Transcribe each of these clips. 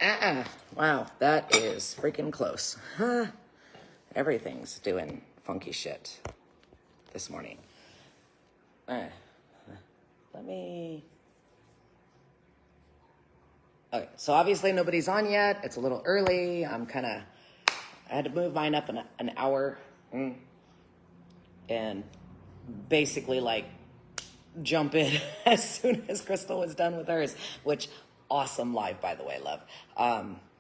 Wow, that is freaking close. Huh? Everything's doing funky shit this morning. Let me... Okay, so obviously nobody's on yet. It's a little early. I had to move mine up an hour. And basically like jump in as soon as Crystal was done with hers, which awesome live, by the way, love.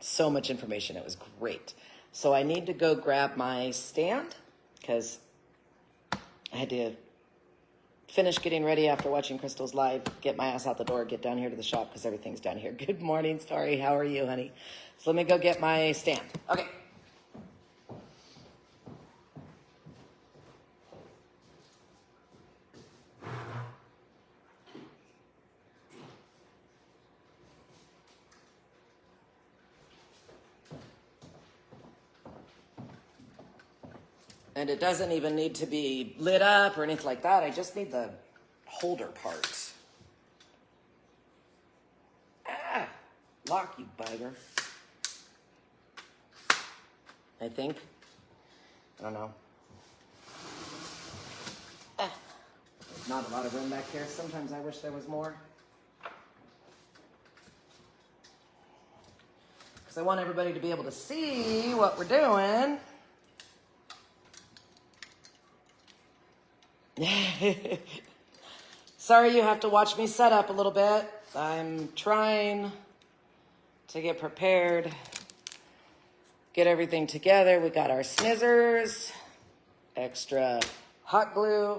So much information. It was great. So I need to go grab my stand because I had to finish getting ready after watching Crystal's live, get my ass out the door, get down here to the shop because everything's down here. Good morning, Starry. How are you, honey? So let me go get my stand. Okay. And it doesn't even need to be lit up or anything like that. I just need the holder part. Lock, you bugger. I think. I don't know. There's not a lot of room back here. Sometimes I wish there was more. Because I want everybody to be able to see what we're doing. Sorry you have to watch me set up a little bit. I'm trying to get prepared, get everything together. We got our snizzers, extra hot glue,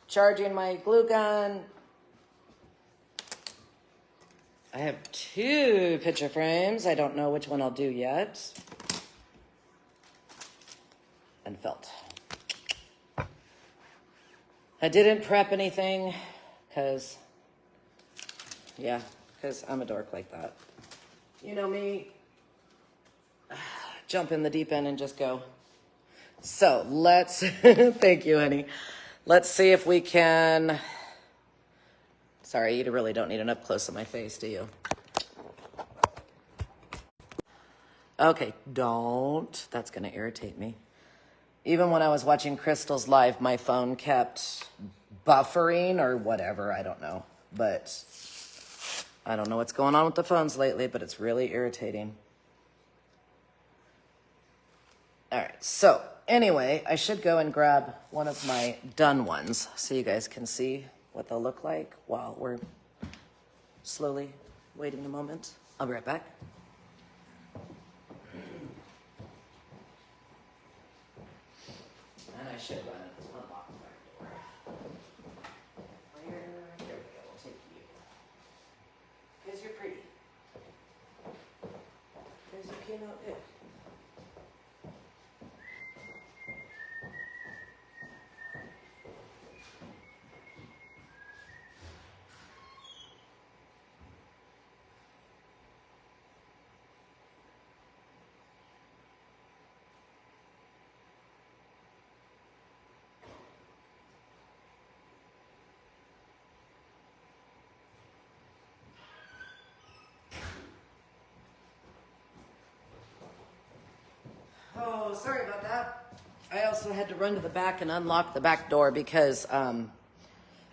charging my glue gun. I have 2 picture frames. I don't know which one I'll do yet. And felt. I didn't prep anything because I'm a dork like that. You know me, jump in the deep end and just go. So let's, thank you, honey. Let's see if we can, sorry, you really don't need an up close of my face, do you? Okay, don't, that's gonna irritate me. Even when I was watching Crystal's live, my phone kept buffering or whatever, I don't know. But I don't know what's going on with the phones lately, but it's really irritating. All right, so anyway, I should go and grab one of my done ones so you guys can see what they'll look like while we're slowly waiting a moment. I'll be right back. And I should run and unlock the back door. There we go, we'll take you. Because you're pretty. Because you came out good. Oh, sorry about that. I also had to run to the back and unlock the back door because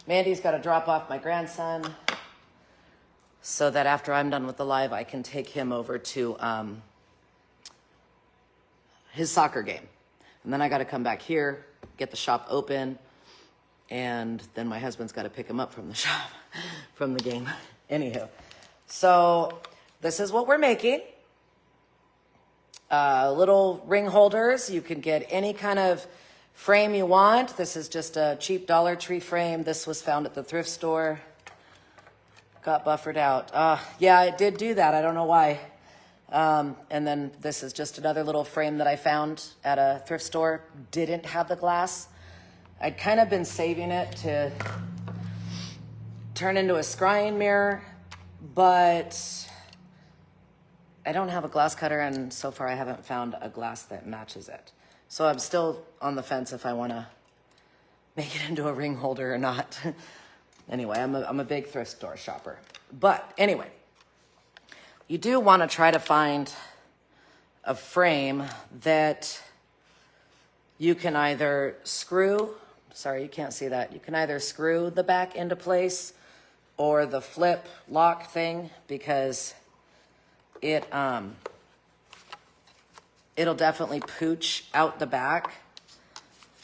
Mandy's got to drop off my grandson so that after I'm done with the live, I can take him over to his soccer game. And then I got to come back here, get the shop open, and then my husband's got to pick him up from the shop, from the game. Anywho, so this is what we're making. Little ring holders. You can get any kind of frame you want. This is just a cheap Dollar Tree frame. This was found at the thrift store. Got buffered out. Yeah, it did do that. I don't know why. And then this is just another little frame that I found at a thrift store. Didn't have the glass. I'd kind of been saving it to turn into a scrying mirror, but I don't have a glass cutter, and so far I haven't found a glass that matches it. So I'm still on the fence if I want to make it into a ring holder or not. Anyway, I'm a big thrift store shopper. But anyway, you do want to try to find a frame that you can either screw, sorry, you can't see that. You can either screw the back into place or the flip lock thing, because it'll definitely pooch out the back.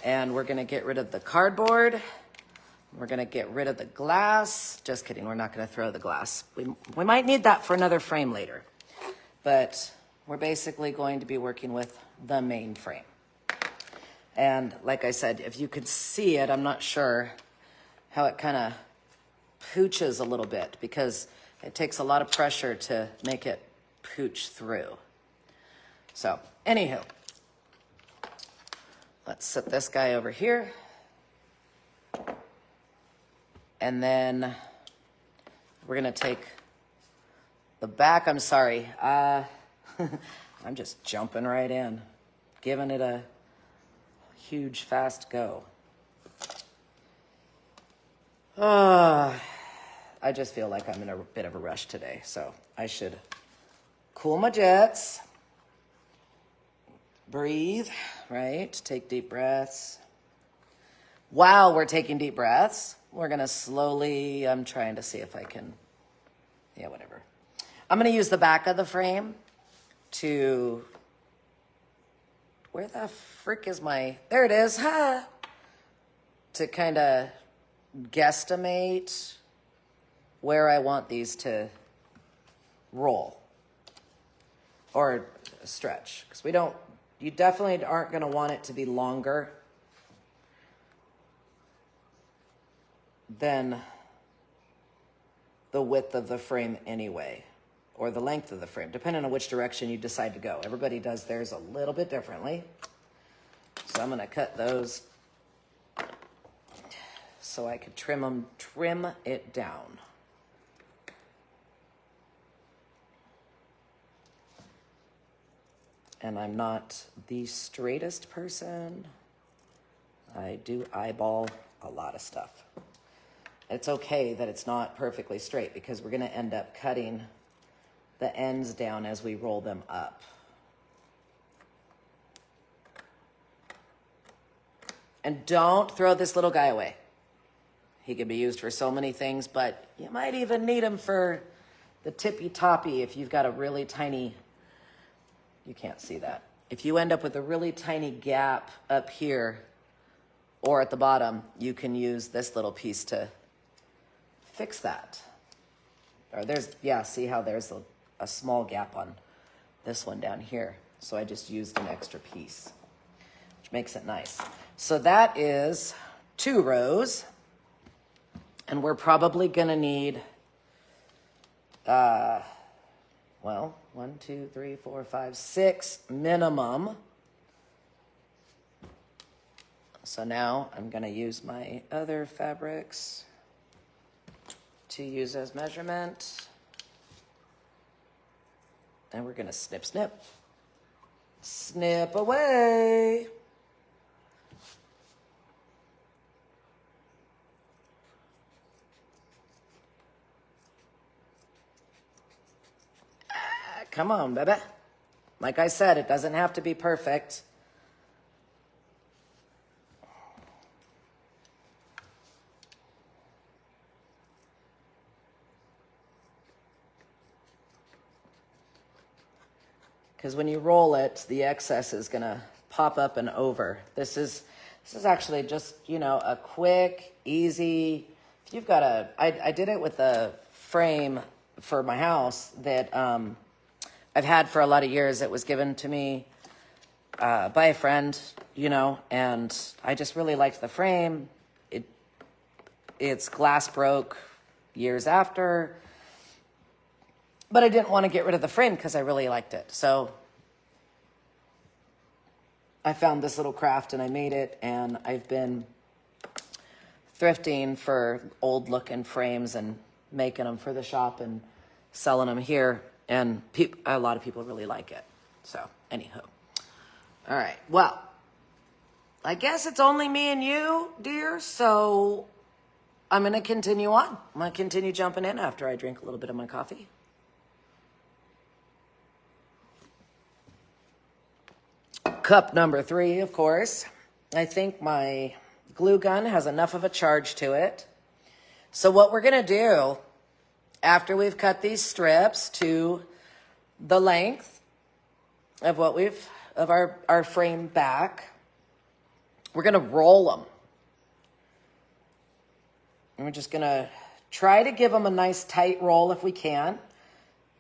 And we're gonna get rid of the cardboard. We're gonna get rid of the glass. Just kidding, we're not gonna throw the glass. We might need that for another frame later. But we're basically going to be working with the main frame. And like I said, if you could see it, I'm not sure how it kind of pooches a little bit, because it takes a lot of pressure to make it pooch through. So, anywho, let's set this guy over here. And then we're gonna take the back, I'm sorry. I'm just jumping right in, giving it a huge fast go. I just feel like I'm in a bit of a rush today, so I should cool my jets, breathe, right? Take deep breaths. While we're taking deep breaths, we're gonna slowly, I'm trying to see if I can, yeah, whatever. I'm gonna use the back of the frame to, where the frick is my, there it is, ha! To kind of guesstimate where I want these to roll or stretch. Because you definitely aren't gonna want it to be longer than the width of the frame anyway, or the length of the frame, depending on which direction you decide to go. Everybody does theirs a little bit differently. So I'm gonna cut those so I could trim it down. And I'm not the straightest person. I do eyeball a lot of stuff. It's okay that it's not perfectly straight, because we're gonna end up cutting the ends down as we roll them up. And don't throw this little guy away. He can be used for so many things, but you might even need him for the tippy toppy if you've got a really tiny, you can't see that. If you end up with a really tiny gap up here or at the bottom, you can use this little piece to fix that. Or see how there's a small gap on this one down here. So I just used an extra piece, which makes it nice. So that is 2 rows. And we're probably gonna need, 1, 2, 3, 4, 5, 6 minimum. So now I'm gonna use my other fabrics to use as measurement. And we're gonna snip, snip. Snip away. Come on, baby. Like I said, it doesn't have to be perfect. Because when you roll it, the excess is gonna pop up and over. This is actually just, a quick, easy, if you've got I did it with a frame for my house that I've had for a lot of years. It was given to me by a friend, and I just really liked the frame. Its glass broke years after, but I didn't want to get rid of the frame because I really liked it. So I found this little craft and I made it, and I've been thrifting for old looking frames and making them for the shop and selling them here. And a lot of people really like it. So, anywho. All right. Well, I guess it's only me and you, dear. So, I'm going to continue on. I'm going to continue jumping in after I drink a little bit of my coffee. cup number 3, of course. I think my glue gun has enough of a charge to it. So what we're going to do after we've cut these strips to the length of what of our frame back, we're going to roll them. And we're just going to try to give them a nice tight roll if we can.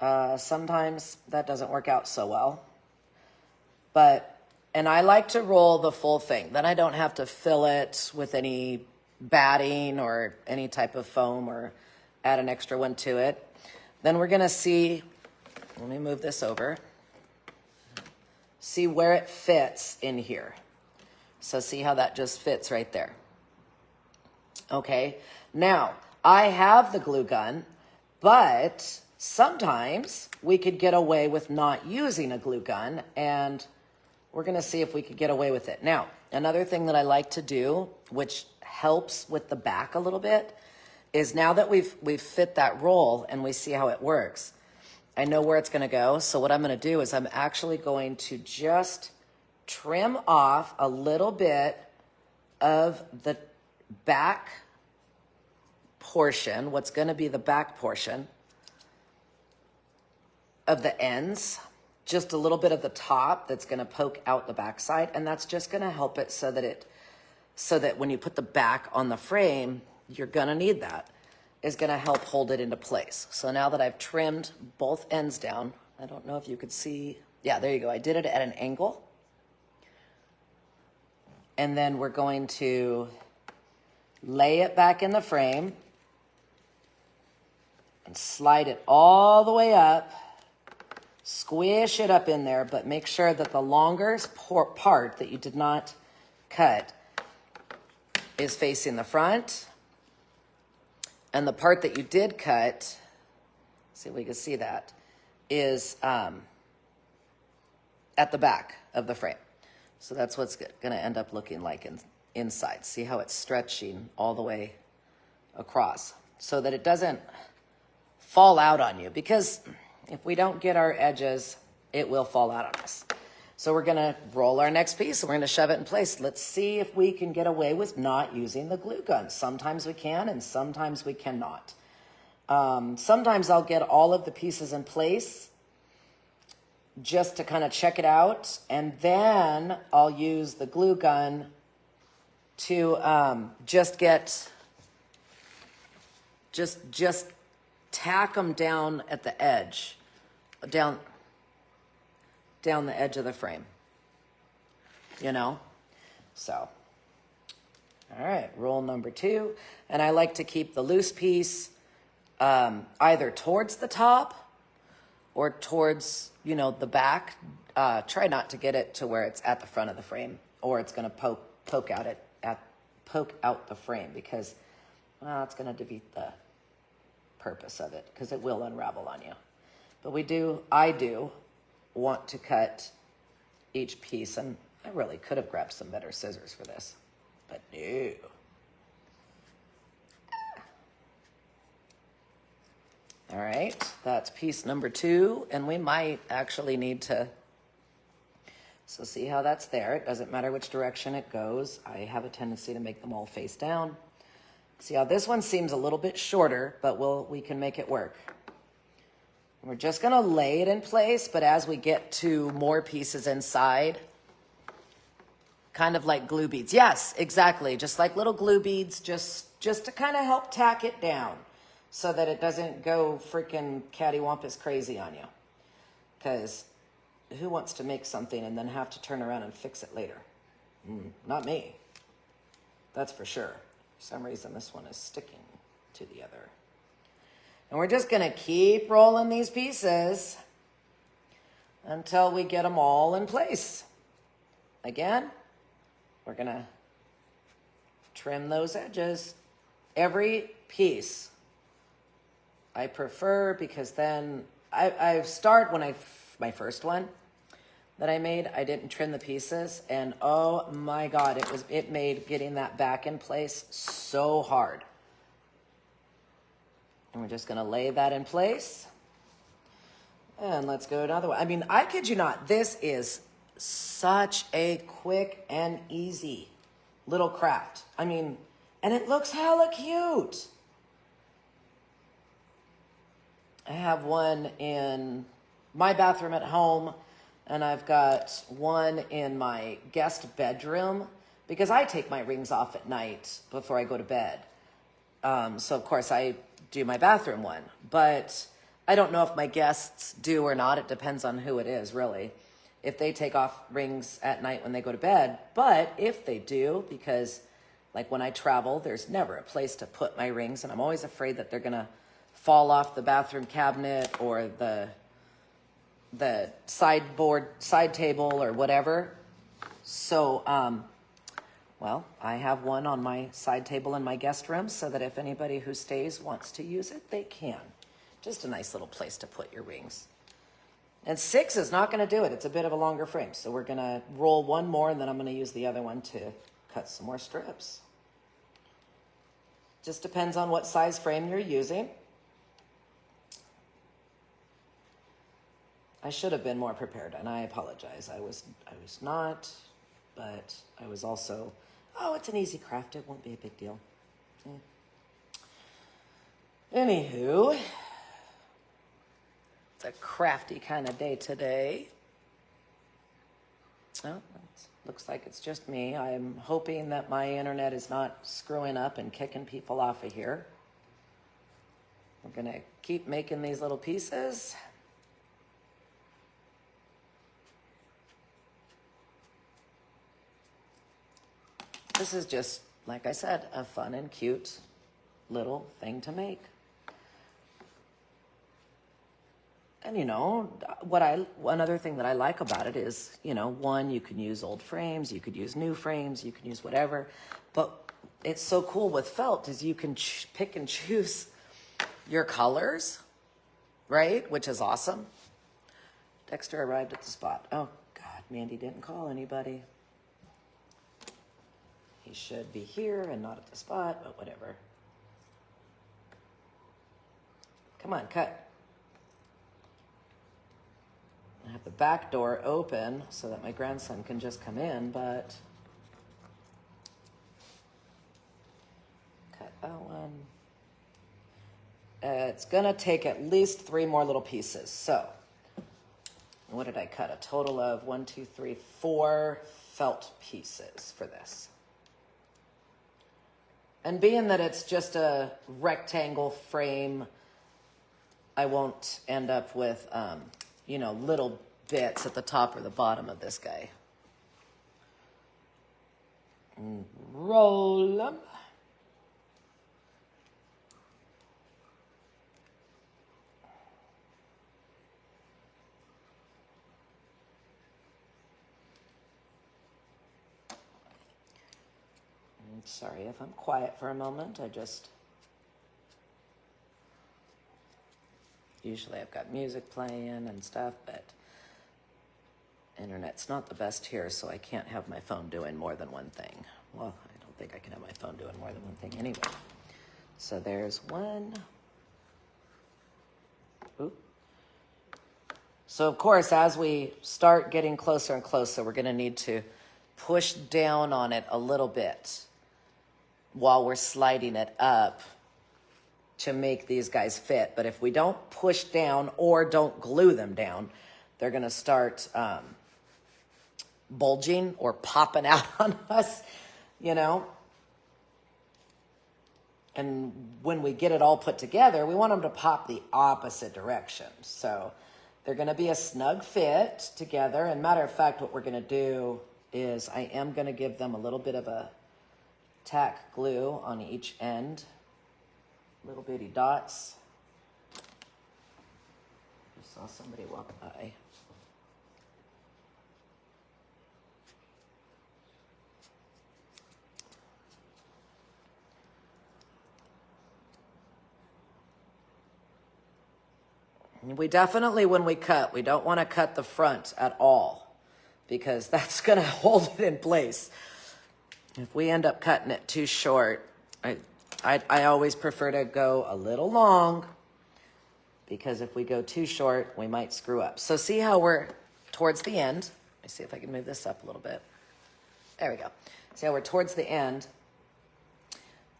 Sometimes that doesn't work out so well. And I like to roll the full thing. Then I don't have to fill it with any batting or any type of foam or add an extra one to it. Then we're going to see, let me move this over, see where it fits in here. So see how that just fits right there. Okay, now I have the glue gun, but sometimes we could get away with not using a glue gun, and we're going to see if we could get away with it. Now, another thing that I like to do, which helps with the back a little bit, is now that we've fit that roll and we see how it works, I know where it's going to go. So what I'm going to do is I'm actually going to just trim off a little bit of the back portion, what's going to be the back portion of the ends, just a little bit of the top that's going to poke out the backside, and that's just going to help it so that when you put the back on the frame, you're going to need that, is going to help hold it into place. So now that I've trimmed both ends down, I don't know if you could see, yeah, there you go. I did it at an angle. And then we're going to lay it back in the frame and slide it all the way up. Squish it up in there, but make sure that the longer part that you did not cut is facing the front. And the part that you did cut, see if we can see that, is at the back of the frame. So that's what's going to end up looking like inside. See how it's stretching all the way across so that it doesn't fall out on you, because if we don't get our edges, it will fall out on us. So we're going to roll our next piece and we're going to shove it in place. Let's see if we can get away with not using the glue gun. Sometimes we can and sometimes we cannot. Sometimes I'll get all of the pieces in place just to kind of check it out, and then I'll use the glue gun to just tack them down at the edge, down the edge of the frame, you know? So, all right, roll number 2. And I like to keep the loose piece either towards the top or towards, the back. Try not to get it to where it's at the front of the frame, or it's going to poke out the frame, because it's going to defeat the purpose of it, because it will unravel on you. But I do want to cut each piece, and I really could have grabbed some better scissors for this, but no. All right, that's piece number 2, and we might actually need to, so see how that's there. It doesn't matter which direction it goes. I have a tendency to make them all face down. See how this one seems a little bit shorter, but we can make it work. We're just going to lay it in place, but as we get to more pieces inside, kind of like glue beads. Yes, exactly. Just like little glue beads, just to kind of help tack it down so that it doesn't go freaking cattywampus crazy on you. Because who wants to make something and then have to turn around and fix it later? Not me. That's for sure. For some reason, this one is sticking to the other. And we're just going to keep rolling these pieces until we get them all in place. Again, we're going to trim those edges. Every piece I prefer, because then I start when my first one that I made, I didn't trim the pieces, and oh my God, it made getting that back in place so hard. And we're just going to lay that in place. And let's go another one. I mean, I kid you not, this is Such a quick and easy little craft. I mean, and it looks hella cute. I have one in my bathroom at home, and I've got one in my guest bedroom because I take my rings off at night before I go to bed. So of course I do my bathroom one, but I don't know if my guests do or not. It depends on who it is, really. If they take off rings at night when they go to bed, but if they do, because like when I travel, there's never a place to put my rings, and I'm always afraid that they're gonna fall off the bathroom cabinet or the side table or whatever. So, well, I have one on my side table in my guest room so that if anybody who stays wants to use it, they can. Just a nice little place to put your rings. And 6 is not going to do it. It's a bit of a longer frame. So we're going to roll one more, and then I'm going to use the other one to cut some more strips. Just depends on what size frame you're using. I should have been more prepared, and I apologize. I was not, but I was also, oh, it's an easy craft. It won't be a big deal. Anywho, it's a crafty kind of day today. Oh, looks like it's just me. I'm hoping that my internet is not screwing up and kicking people off of here. We're going to keep making these little pieces. This is just, like I said, a fun and cute little thing to make. And you know, one other thing that I like about it is, you know, one, you can use old frames, you could use new frames, you can use whatever. But it's so cool with felt is you can pick and choose your colors, right? Which is awesome. Dexter arrived at the spot. Oh, God, Mandy didn't call anybody. He should be here and not at the spot, but whatever. Come on, cut. I have the back door open so that my grandson can just come in, but cut that one. It's gonna take at least 3 more little pieces. So what did I cut? A total of 1, 2, 3, 4 felt pieces for this. And being that it's just a rectangle frame, I won't end up with, you know, little bits at the top or the bottom of this guy. And roll them. Sorry if I'm quiet for a moment. Usually I've got music playing and stuff, but internet's not the best here, so I can't have my phone doing more than one thing. Well, I don't think I can have my phone doing more than one thing anyway. So there's one. Oop. So of course, as we start getting closer and closer, we're gonna need to push down on it a little bit while we're sliding it up to make these guys fit. But if we don't push down or don't glue them down, they're gonna start bulging or popping out on us, you know? And when we get it all put together, we want them to pop the opposite direction. So they're gonna be a snug fit together. And matter of fact, what we're gonna do is I am gonna give them a little bit of a tack glue on each end, little bitty dots. Just saw somebody walk by. We definitely, when we cut, we don't want to cut the front at all because that's going to hold it in place. If we end up cutting it too short, I always prefer to go a little long because if we go too short, we might screw up. So see how we're towards the end. me see if I can move this up a little bit. There we go. See how we're towards the end,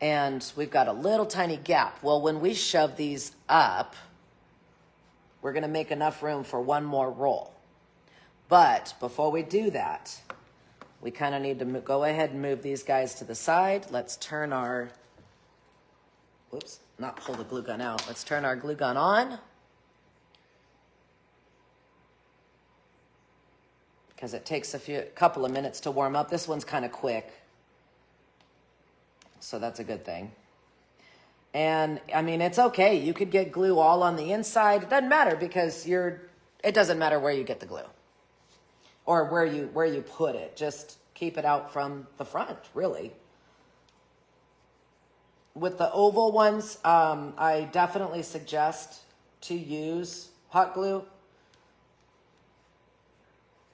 and we've got a little tiny gap. Well, when we shove these up, we're going to make enough room for one more roll. But before we do that, we kind of need to go ahead and move these guys to the side. Let's turn our, whoops, not pull the glue gun out. Let's turn our glue gun on. Because it takes a couple of minutes to warm up. This one's kind of quick. So that's a good thing. And I mean, it's okay. You could get glue all on the inside. It doesn't matter because it doesn't matter where you get the glue or where you put it. Just keep it out from the front, really. With the oval ones, I definitely suggest to use hot glue.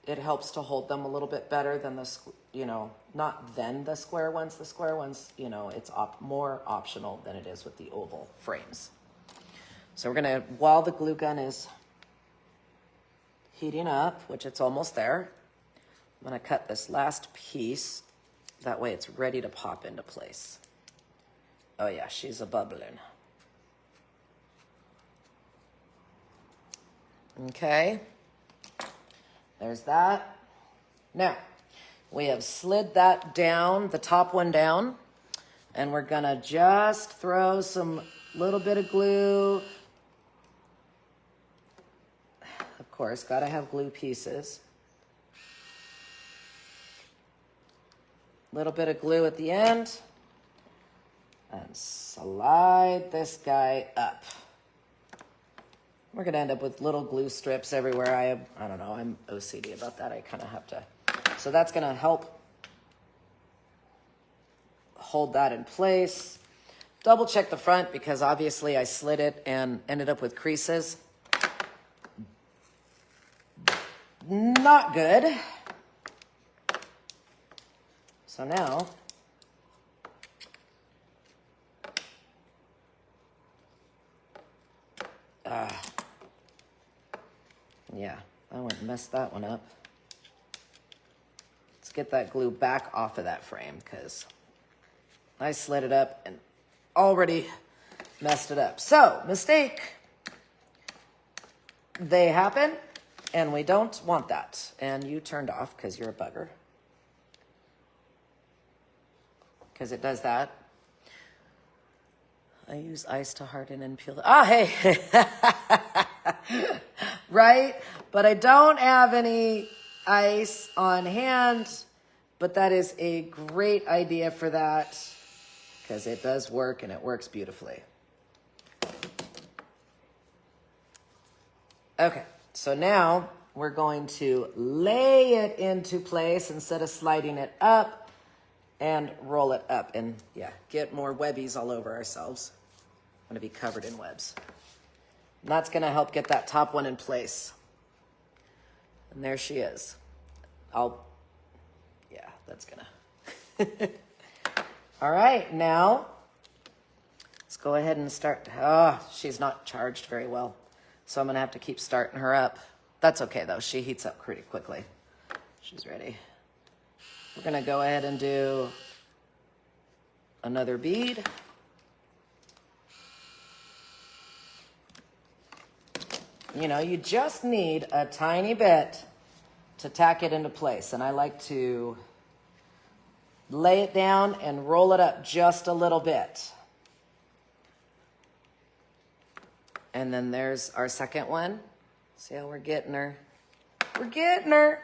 It helps to hold them a little bit better than the square ones. The square ones, it's more optional than it is with the oval frames. So we're gonna, while the glue gun is heating up, which it's almost there, I'm gonna cut this last piece. That way it's ready to pop into place. Oh yeah, she's a bubbling. Okay. There's that. Now, we have slid that down, the top one down, and we're gonna just throw some little bit of glue. Of course, gotta have glue pieces. Little bit of glue at the end, and slide this guy up. We're gonna end up with little glue strips everywhere. I don't know, I'm OCD about that. I kind of have to. So that's gonna help hold that in place. Double check the front because obviously I slid it and ended up with creases. Not good. So now, yeah, I went and messed that one up. Let's get that glue back off of that frame because I slid it up and already messed it up. So, mistake. They happen, and we don't want that. And you turned off because you're a bugger. Because it does that. I use ice to harden and peel. Hey. Right? But I don't have any ice on hand. But that is a great idea for that. Because it does work and it works beautifully. Okay. So now we're going to lay it into place instead of sliding it up and roll it up and get more webbies all over ourselves. I'm going to be covered in webs. And that's going to help get that top one in place. And there she is. That's going to. All right, now let's go ahead and start. Oh, she's not charged very well. So I'm going to have to keep starting her up. That's okay, though. She heats up pretty quickly. She's ready. We're going to go ahead and do another bead. You just need a tiny bit to tack it into place. And I like to lay it down and roll it up just a little bit. And then there's our second one. See how we're getting her? We're getting her.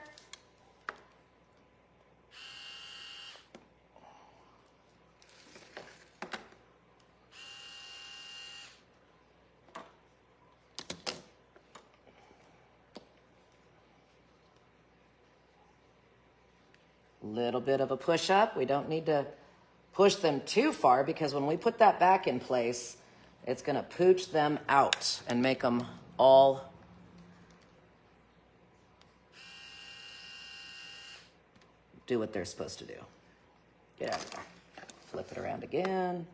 Little bit of a push up. We don't need to push them too far because when we put that back in place, it's going to pooch them out and make them all do what they're supposed to do. Get out of there. Flip it around again.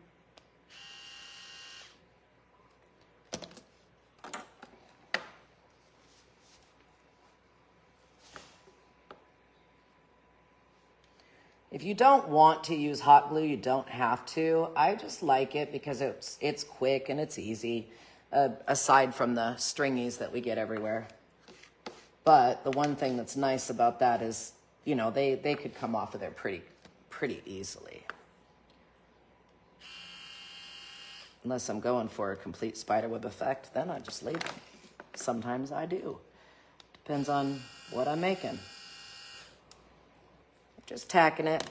If you don't want to use hot glue, you don't have to. I just like it because it's quick and it's easy, aside from the stringies that we get everywhere. But the one thing that's nice about that is, you know, they could come off of there pretty easily. Unless I'm going for a complete spiderweb effect, then I just leave them. Sometimes I do. Depends on what I'm making. Just tacking it.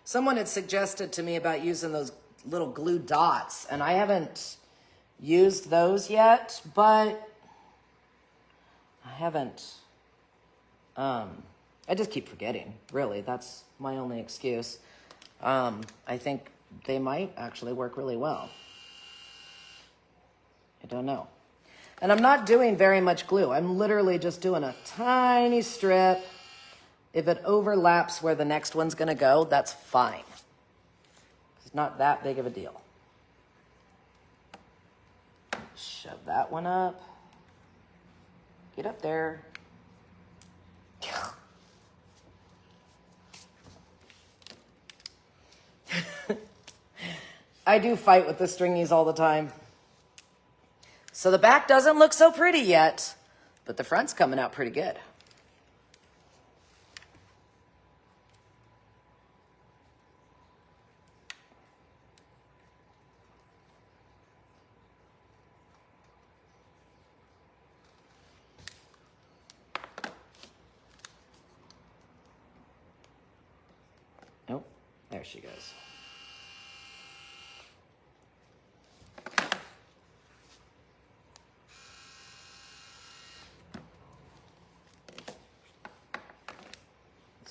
Someone had suggested to me about using those little glue dots, and I haven't used those yet, but I haven't, I just keep forgetting, really. That's my only excuse. I think they might actually work really well. I don't know. And I'm not doing very much glue. I'm literally just doing a tiny strip. If it overlaps where the next one's gonna go, that's fine. It's not that big of a deal. Shove that one up. Get up there. I do fight with the stringies all the time. So the back doesn't look so pretty yet, but the front's coming out pretty good. Oh, there she goes.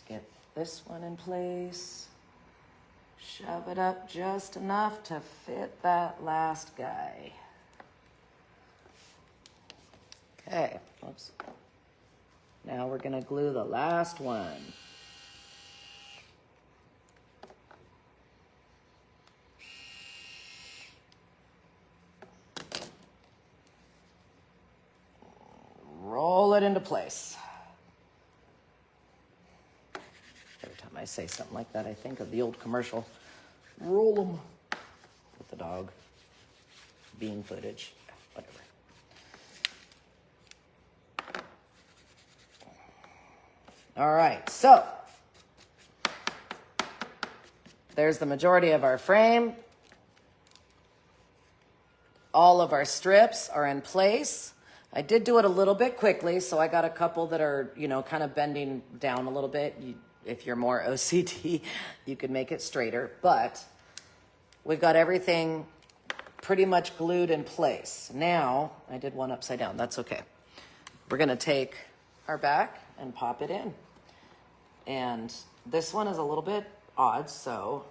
Get this one in place. Shove it up just enough to fit that last guy. Okay, oops. Now we're gonna glue the last one. Roll it into place. Every time I say something like that, I think of the old commercial. Roll them with the dog. Bean footage, whatever. All right, so there's the majority of our frame. All of our strips are in place. I did do it a little bit quickly, so I got a couple that are, you know, kind of bending down a little bit. If you're more OCD, you could make it straighter, but we've got everything pretty much glued in place. Now, I did one upside down, that's okay. We're gonna take our back and pop it in. And this one is a little bit odd, so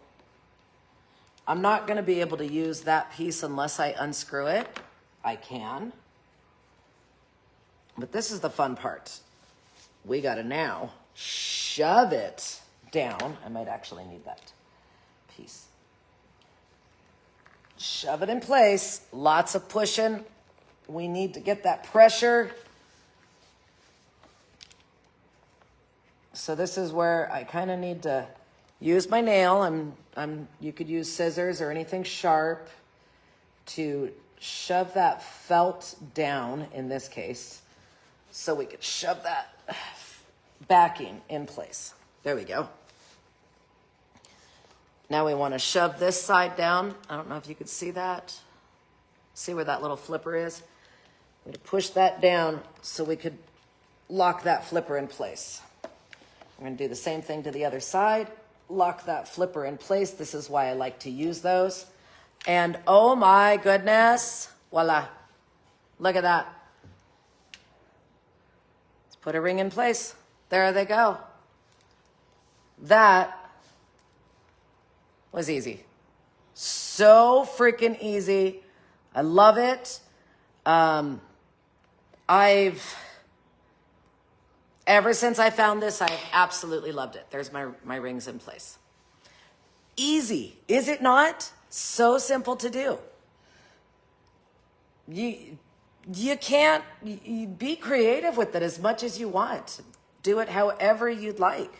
I'm not gonna be able to use that piece unless I unscrew it. I can. But this is the fun part. We gotta now shove it down. I might actually need that piece. Shove it in place. Lots of pushing. We need to get that pressure. So this is where I kind of need to use my nail. You could use scissors or anything sharp to shove that felt down in this case, so we could shove that backing in place. There we go. Now we want to shove this side down. I don't know if you could see that. See where that little flipper is? We're going to push that down so we could lock that flipper in place. We're going to do the same thing to the other side. Lock that flipper in place. This is why I like to use those. And oh my goodness, voila. Look at that. Let's put a ring in place. There they go. That was easy. So freaking easy. I love it. Ever since I found this, I've absolutely loved it. There's my rings in place. Easy, is it not? So simple to do. You can't, you be creative with it as much as you want. Do it however you'd like.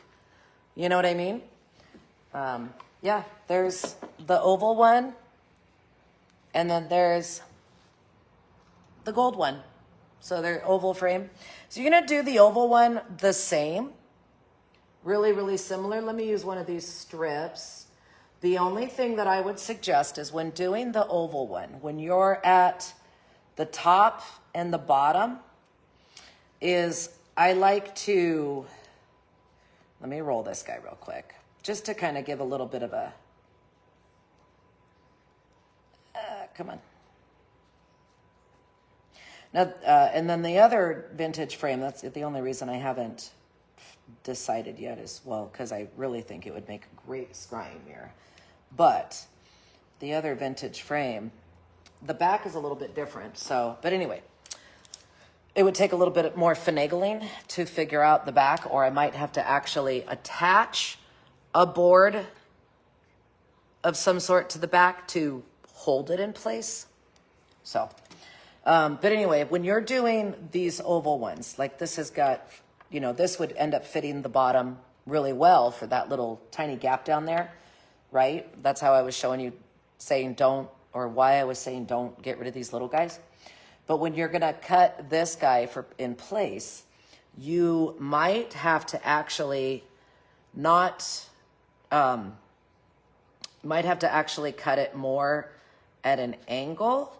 You know what I mean? Yeah, there's the oval one, and then there's the gold one. So they're oval frame. So you're gonna do the oval one the same, really, really similar. Let me use one of these strips. The only thing that I would suggest is when doing the oval one, when you're at the top and the bottom, is I like to, let me roll this guy real quick, just to kind of give a little bit of a, come on. Now, and then the other vintage frame, that's the only reason I haven't decided yet is, well, because I really think it would make a great scrying mirror. But the other vintage frame, the back is a little bit different. So, but anyway, it would take a little bit more finagling to figure out the back, or I might have to actually attach a board of some sort to the back to hold it in place. So, but anyway, when you're doing these oval ones, like this has got, you know, this would end up fitting the bottom really well for that little tiny gap down there, right? That's how I was showing you, saying don't, or why I was saying don't get rid of these little guys. But when you're gonna cut this guy in place, you might have to actually not, might have to actually cut it more at an angle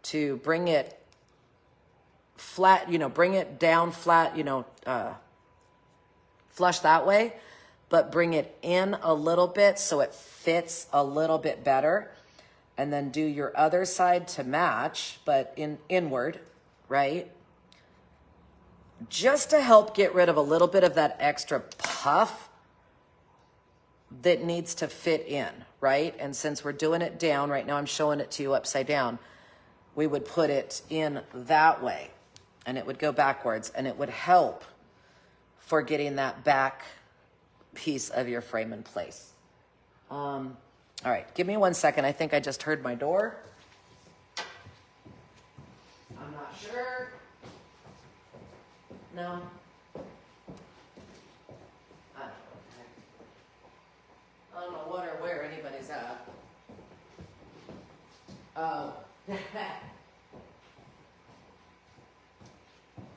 to bring it flat, you know, bring it down flat, you know, flush that way, but bring it in a little bit so it fits a little bit better. And then do your other side to match, but inward, right? Just to help get rid of a little bit of that extra puff that needs to fit in, right? And since we're doing it down, right now I'm showing it to you upside down, we would put it in that way and it would go backwards and it would help for getting that back piece of your frame in place. All right, give me 1 second. I think I just heard my door. I'm not sure. No. I don't know what or where anybody's at. Oh.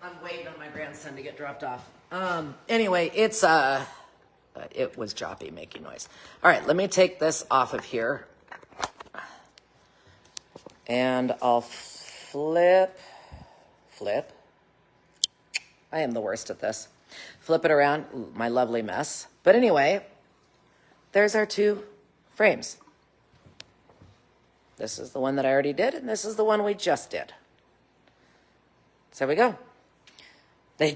I'm waiting on my grandson to get dropped off. Anyway, it was Joppy making noise. All right, let me take this off of here. And I'll flip. I am the worst at this. Flip it around. Ooh, my lovely mess. But anyway, there's our two frames. This is the one that I already did, and this is the one we just did. So there we go. They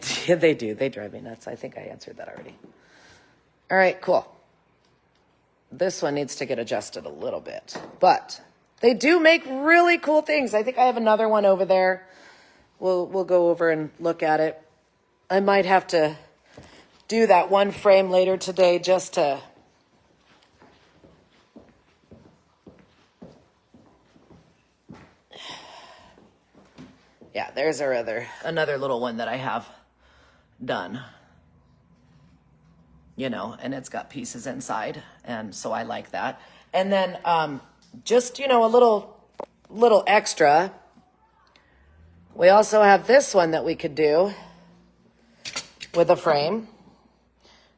do. They drive me nuts. I think I answered that already. All right, cool. This one needs to get adjusted a little bit, but they do make really cool things. I think I have another one over there. We'll go over and look at it. I might have to do that one frame later today just to yeah, there's our another little one that I have done. You know, and it's got pieces inside, and so I like that. And then just, you know, a little extra. We also have this one that we could do with a frame.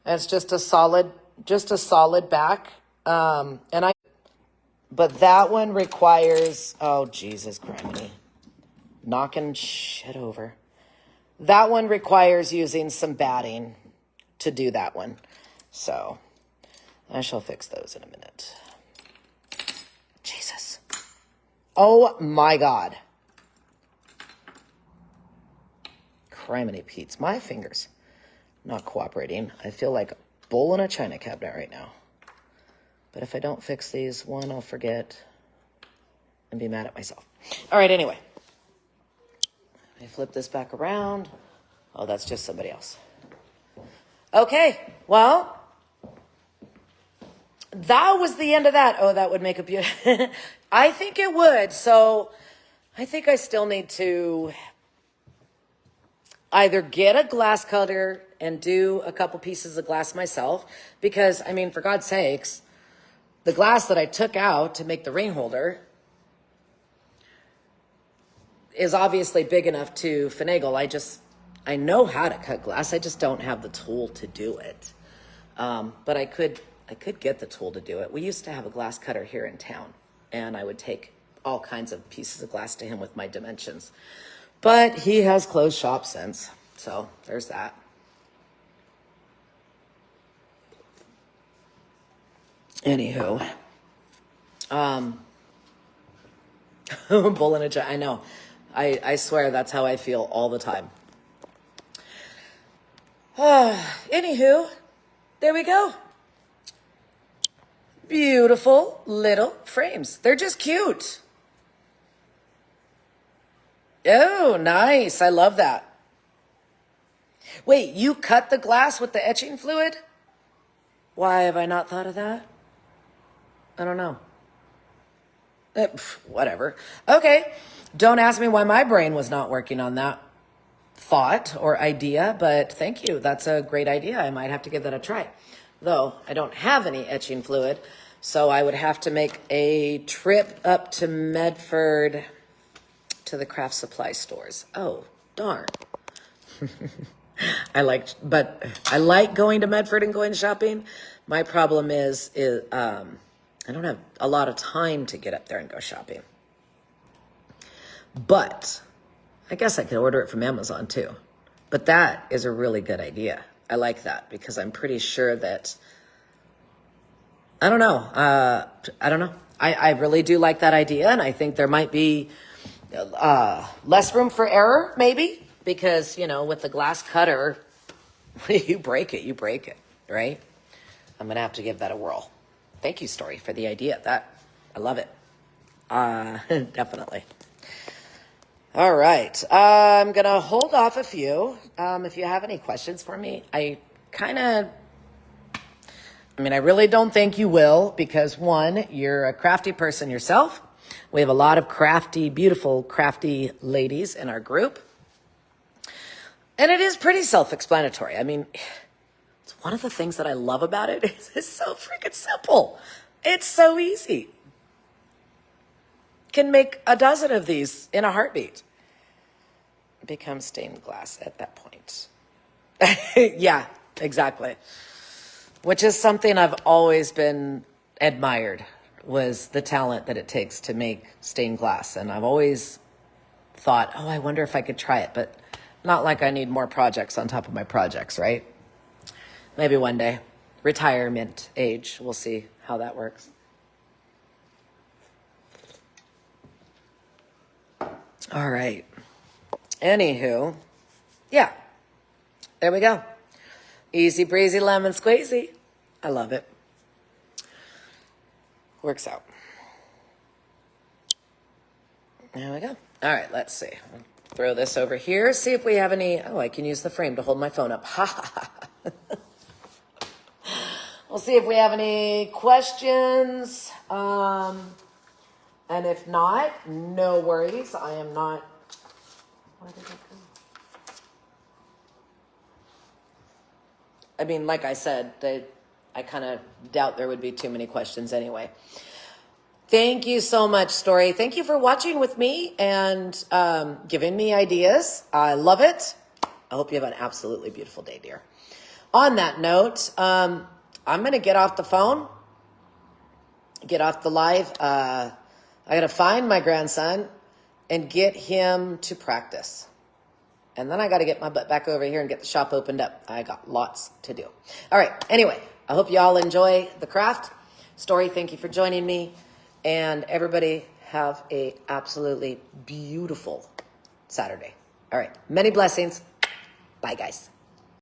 It's just a solid back. But that one requires, oh Jesus criminy, knocking shit over. That one requires using some batting to do that one. So I shall fix those in a minute. Jesus. Oh my God. Criminy Pete's. My fingers not cooperating. I feel like a bull in a china cabinet right now. But if I don't fix these, one, I'll forget and be mad at myself. All right, anyway. I flip this back around. Oh, that's just somebody else. Okay, well, that was the end of that. Oh, that would make a beautiful... I think it would. So I think I still need to either get a glass cutter and do a couple pieces of glass myself because, I mean, for God's sakes, the glass that I took out to make the ring holder is obviously big enough to finagle. I know how to cut glass. I just don't have the tool to do it. But I could get the tool to do it. We used to have a glass cutter here in town, and I would take all kinds of pieces of glass to him with my dimensions. But he has closed shop since, so there's that. Anywho, bull in a jar. I know. I swear that's how I feel all the time. Anywho, there we go. Beautiful little frames. They're just cute. Oh, nice. I love that. Wait, you cut the glass with the etching fluid? Why have I not thought of that? I don't know. Whatever. Okay. Don't ask me why my brain was not working on that thought or idea, but thank you. That's a great idea. I might have to give that a try. Though I don't have any etching fluid, so I would have to make a trip up to Medford to the craft supply stores. Oh, darn. I like going to Medford and going shopping. My problem is I don't have a lot of time to get up there and go shopping. But I guess I could order it from Amazon too. But that is a really good idea. I like that because I'm pretty sure that, I don't know. I really do like that idea, and I think there might be less room for error, maybe, because, with the glass cutter, you break it, right? I'm going to have to give that a whirl. Thank you, Story, for the idea. I love it. Definitely. All right. I'm going to hold off a few. If you have any questions for me, I really don't think you will because, one, you're a crafty person yourself. We have a lot of crafty, beautiful, crafty ladies in our group. And it is pretty self-explanatory. It's one of the things that I love about it is it's so freaking simple. It's so easy. Can make a dozen of these in a heartbeat. Become stained glass at that point. Yeah, exactly. Which is something I've always been admired, was the talent that it takes to make stained glass. And I've always thought, I wonder if I could try it. But not like I need more projects on top of my projects, right? Maybe one day. Retirement age. We'll see how that works. All right. Anywho, yeah. There we go. Easy breezy lemon squeezy. I love it. Works out. There we go. All right, let's see. Throw this over here. See if we have any. I can use the frame to hold my phone up. Ha ha ha. We'll see if we have any questions. And if not, no worries. I am not. Where did it go? Like I said, I kind of doubt there would be too many questions anyway. Thank you so much, Story. Thank you for watching with me and giving me ideas. I love it. I hope you have an absolutely beautiful day, dear. On that note, I'm going to get off the phone, get off the live. I got to find my grandson and get him to practice. And then I got to get my butt back over here and get the shop opened up. I got lots to do. All right. Anyway, I hope you all enjoy the craft. Story, thank you for joining me. And everybody have a absolutely beautiful Saturday. All right. Many blessings. Bye, guys.